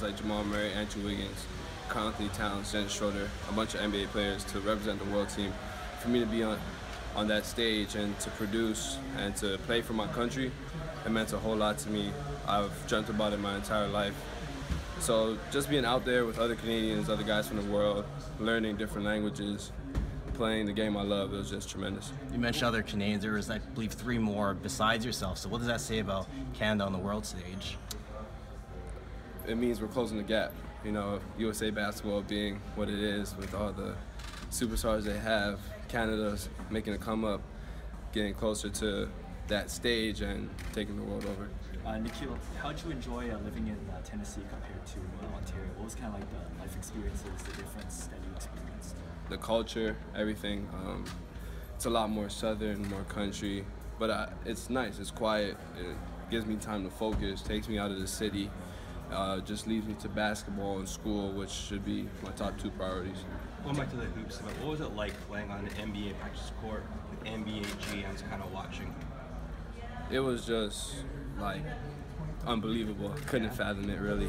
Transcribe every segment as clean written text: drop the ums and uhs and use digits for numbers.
guys like Jamal Murray, Andrew Wiggins, Karl Anthony Towns, Dennis Schroeder, a bunch of NBA players to represent the world team. For me to be on that stage and to produce and to play for my country, it meant a whole lot to me. I've dreamt about it my entire life. So just being out there with other Canadians, other guys from the world, learning different languages, playing the game I love, it was just tremendous. You mentioned other Canadians. There was, I believe, 3 more besides yourself. So what does that say about Canada on the world stage? It means we're closing the gap. You know, USA basketball being what it is with all the superstars they have, Canada's making a come up, getting closer to that stage and taking the world over. Nickeil, how did you enjoy living in Tennessee compared to Ontario? What was kind of like the life experiences, the difference that you experienced? The culture, everything. It's a lot more southern, more country, but it's nice, it's quiet. It gives me time to focus, takes me out of the city, just leads me to basketball and school, which should be my top 2 priorities. Going back to the Hoop Summet, what was it like playing on an NBA practice court with NBA GMs kind of watching? It was just like unbelievable. Couldn't fathom it really.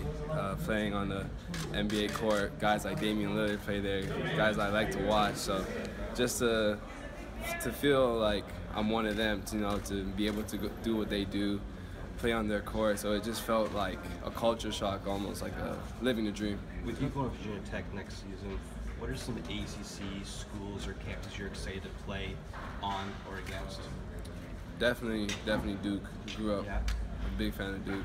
Playing on the NBA court, guys like Damian Lillard play there, guys I like to watch. So just to feel like I'm one of them, to be able to do what they do, play on their court. So it just felt like a culture shock, almost like living a dream. With you going to Virginia Tech next season, what are some ACC schools or campuses you're excited to play on or against? Definitely Duke. Grew up a big fan of Duke.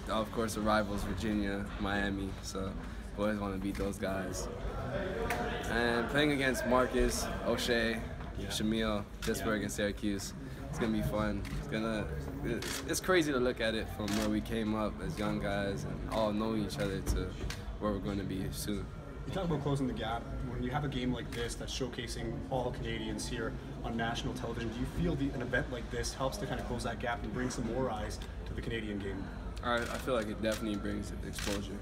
Of course, the rivals, Virginia, Miami. So I always want to beat those guys. And playing against Marcus, O'Shea, Shamil, Pittsburgh, and Syracuse, it's gonna be fun. It's crazy to look at it from where we came up as young guys and all knowing each other to where we're going to be soon. You talk about closing the gap. When you have a game like this that's showcasing all Canadians here on national television, do you feel an event like this helps to kind of close that gap and bring some more eyes to the Canadian game? I feel like it definitely brings exposure,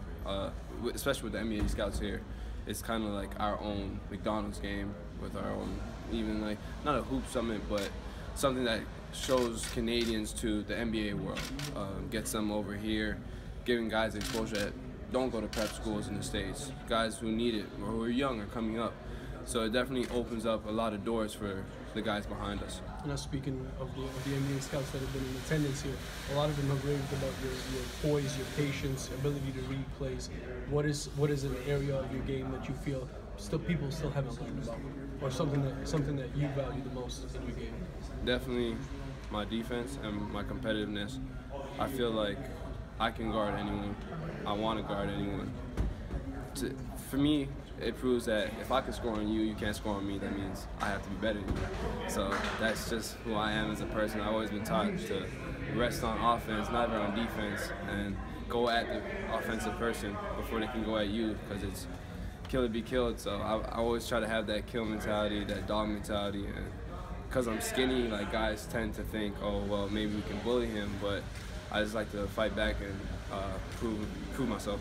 especially with the NBA scouts here. It's kind of like our own McDonald's game with our own, even like, not a hoop summit, but something that shows Canadians to the NBA world, gets them over here, giving guys exposure that don't go to prep schools in the States, guys who need it or who are young or coming up. So it definitely opens up a lot of doors for the guys behind us. Now, speaking of the NBA scouts that have been in attendance here, a lot of them have raved about your poise, your patience, ability to read plays. What is an area of your game that you feel people still haven't learned about, or something that you value the most in your game? Definitely my defense and my competitiveness. I feel like I can guard anyone. I want to guard anyone. For me, it proves that if I can score on you, you can't score on me. That means I have to be better than you. So that's just who I am as a person. I've always been taught to rest on offense, never on defense, and go at the offensive person before they can go at you, because it's kill or be killed. So I always try to have that kill mentality, that dog mentality, and because I'm skinny, like, guys tend to think, oh, well, maybe we can bully him, but I just like to fight back and prove myself.